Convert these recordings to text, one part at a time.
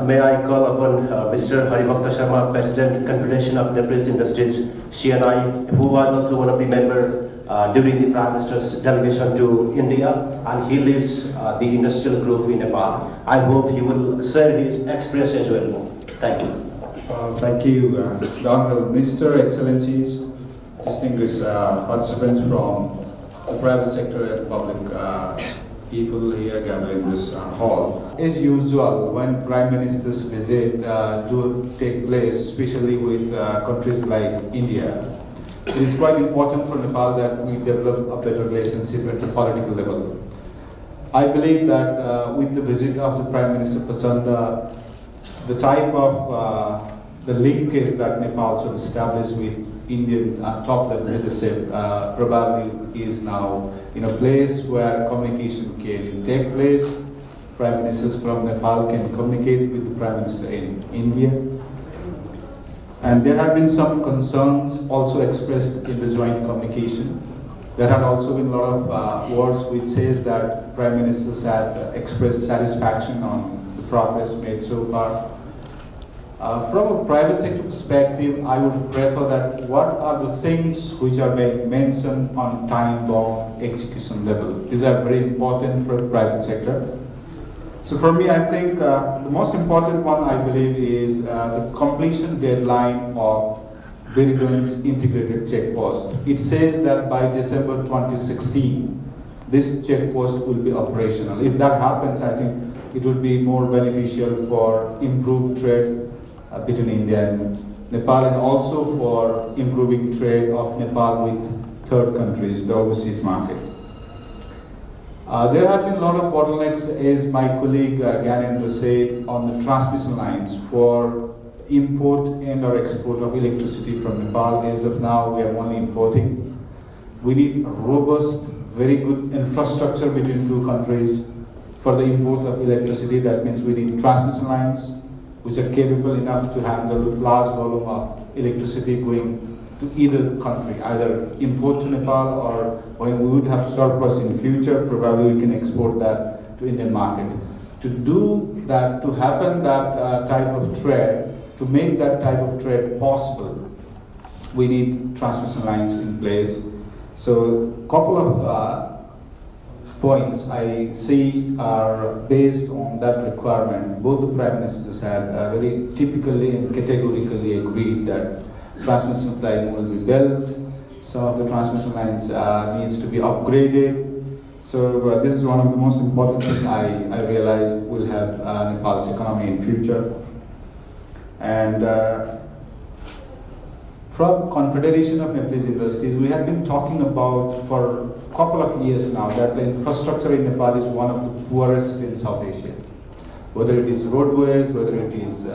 may I call upon Mr. Hari Bhakta Sharma, President, Confederation of Nepalese Industries, CNI, who was also one of the members during the Prime Minister's delegation to India, and he leads the industrial group in Nepal. I hope he will share his experience as well. Thank you. Thank you, the Honorable Minister, Excellencies, distinguished participants from the private sector and public people here gathered in this hall. As usual, when Prime Minister's visit do take place, especially with countries like India, it is quite important for Nepal that we develop a better relationship at the political level. I believe that with the visit of the Prime Minister Prachanda, the type of the linkage that Nepal should establish with Indian top-level leadership probably is now in a place where communication can take place. Prime Ministers from Nepal can communicate with the Prime Minister in India. And there have been some concerns also expressed in the joint communication. There had also been a lot of words which says that Prime Ministers had expressed satisfaction on the progress made so far. From a private sector perspective, I would prefer that what are the things which are being mentioned on time-bound execution level. These are very important for the private sector. So for me, I think the most important one, I believe, is the completion deadline of Biridun's integrated checkpost. It says that by December 2016, this checkpost will be operational. If that happens, I think it would be more beneficial for improved trade between India and Nepal, and also for improving trade of Nepal with third countries, the overseas market. There have been a lot of bottlenecks, as my colleague Gyanendra said, on the transmission lines for import and or export of electricity from Nepal. As of now, we are only importing. We need a robust, very good infrastructure between two countries for the import of electricity. That means we need transmission lines which are capable enough to handle large volume of electricity going to either country, either import to Nepal, or when we would have surplus in future, probably we can export that to Indian market. To do that, to happen that type of trade, to make that type of trade possible, we need transmission lines in place. So a couple of points I see are based on that requirement. Both the Prime Ministers had very typically and categorically agreed that transmission line will be built. Some of the transmission lines needs to be upgraded. So this is one of the most important things I realized will have Nepal's economy in future. And from Confederation of Nepalese Industries, we have been talking about for a couple of years now that the infrastructure in Nepal is one of the poorest in South Asia. Whether it is roadways, whether it is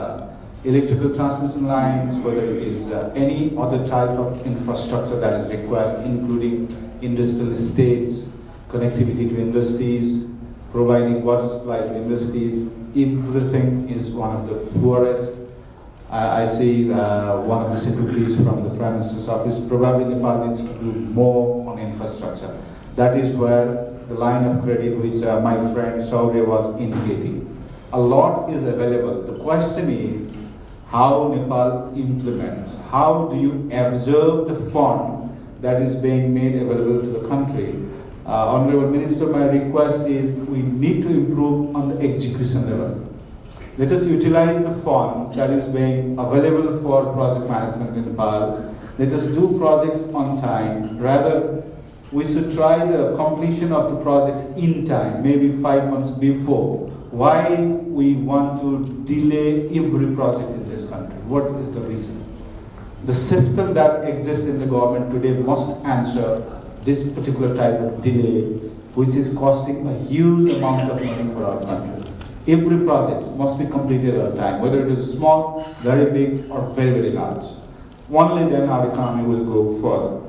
electrical transmission lines, whether it is any other type of infrastructure that is required, including industrial estates, connectivity to industries, providing water supply to industries, everything is one of the poorest. I see one of the secretaries from the Prime Minister's office, probably Nepal needs to do more on infrastructure. That is where the line of credit which my friend Shaurya was indicating. A lot is available. The question is how Nepal implements. How do you observe the fund that is being made available to the country? Honorable Minister, my request is we need to improve on the execution level. Let us utilize the fund that is being available for project management in Nepal. Let us do projects on time. Rather, we should try the completion of the projects in time, maybe 5 months before. Why we want to delay every project in this country? What is the reason? The system that exists in the government today must answer this particular type of delay, which is costing a huge amount of money for our country. Every project must be completed on time, whether it is small, very big, or very, very large. Only then our economy will go further.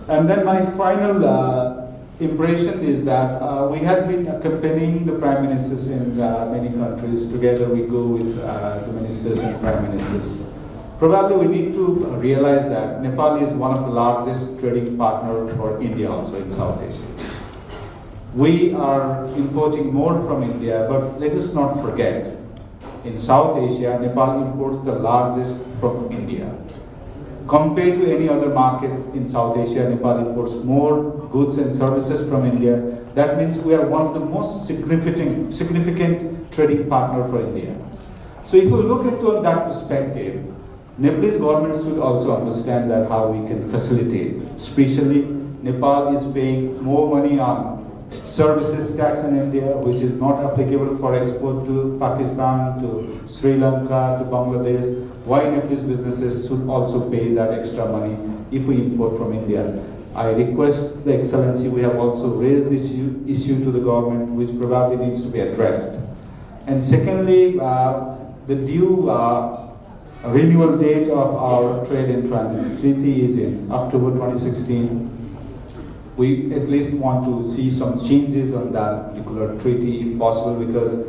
And then my final impression is that we have been accompanying the Prime Ministers in many countries. Together we go with the Ministers and Prime Ministers. Probably we need to realize that Nepal is one of the largest trading partners for India also in South Asia. We are importing more from India, but let us not forget, in South Asia, Nepal imports the largest from India. Compared to any other markets in South Asia, Nepal imports more goods and services from India. That means we are one of the most significant trading partner for India. So if you look into that perspective, Nepalese government should also understand that how we can facilitate. Especially, Nepal is paying more money on services tax in India, which is not applicable for export to Pakistan, to Sri Lanka, to Bangladesh. Why Nepalese businesses should also pay that extra money if we import from India? I request the Excellency, we have also raised this issue to the government, which probably needs to be addressed. And secondly, the due renewal date of our trade and transit treaty is in October 2016. We at least want to see some changes on that particular treaty if possible, because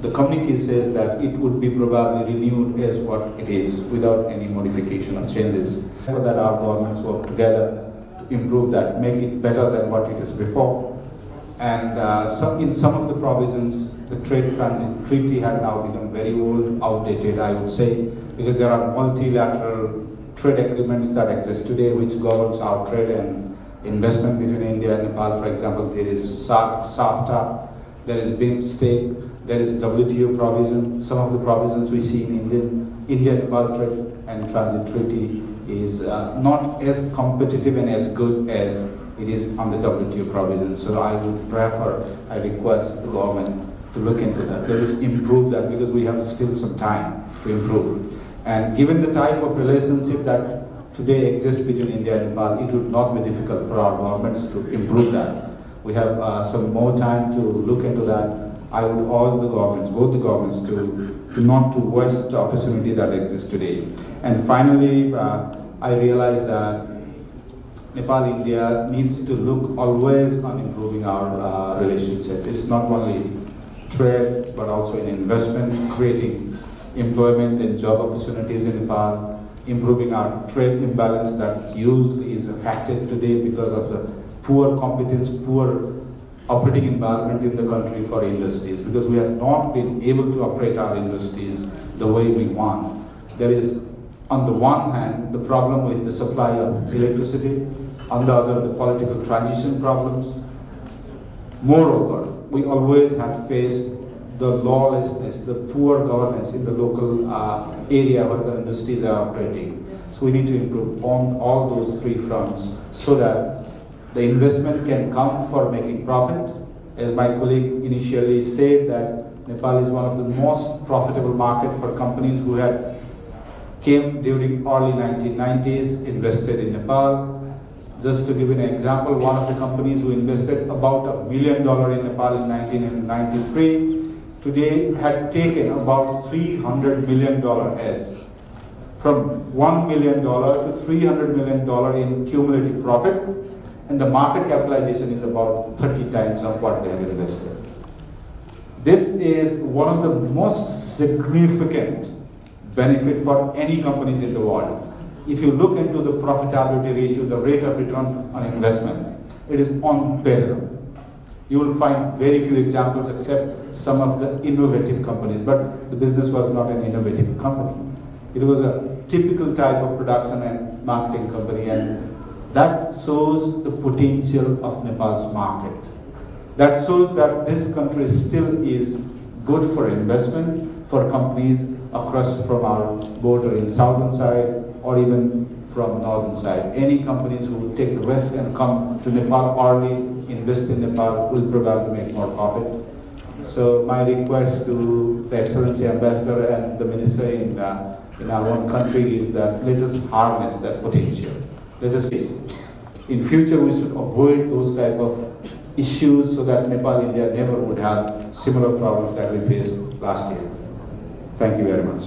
the communique says that it would be probably renewed as what it is without any modification or changes. So that our governments work together to improve that, make it better than what it is before. And in some of the provisions, the trade transit treaty had now become very old, outdated, I would say, because there are multilateral trade agreements that exist today which governs our trade and investment between India and Nepal. For example, there is SAFTA, there is BIMSTEC, there is WTO provision. Some of the provisions we see in India-Nepal trade and transit treaty is not as competitive and as good as it is on the WTO provision. So I would I request the government to look into that. Let us improve that, because we have still some time to improve. And given the type of relationship that today exists between India and Nepal, it would not be difficult for our governments to improve that. We have some more time to look into that. I would urge the governments, both the governments, to not to waste the opportunity that exists today. And finally, I realize that Nepal-India needs to look always on improving our relationship. It's not only trade, but also in investment, creating employment and job opportunities in Nepal, improving our trade imbalance that usually is affected today because of the poor competence, poor operating environment in the country for industries, because we have not been able to operate our industries the way we want. There is, on the one hand, the problem with the supply of electricity, on the other, the political transition problems. Moreover, we always have faced the lawlessness, the poor governance in the local area where the industries are operating. So we need to improve on all those three fronts so that the investment can come for making profit. As my colleague initially said, that Nepal is one of the most profitable market for companies who had came during early 1990s, invested in Nepal. Just to give you an example, one of the companies who invested about $1 million in Nepal in 1993, today had taken about $300 million as from $1 million to $300 million in cumulative profit, and the market capitalization is about 30 times of what they have invested. This is one of the most significant benefit for any companies in the world. If you look into the profitability ratio, the rate of return on investment, it is unparalleled. You will find very few examples except some of the innovative companies, but the business was not an innovative company. It was a typical type of production and marketing company, and that shows the potential of Nepal's market. That shows that this country still is good for investment for companies across from our border in southern side or even from northern side. Any companies who take the risk and come to Nepal early, invest in Nepal, will probably make more profit. So my request to the Excellency Ambassador and the Minister in our own country is that let us harness that potential. Let us, in future we should avoid those type of issues so that Nepal, India never would have similar problems that we faced last year. Thank you very much.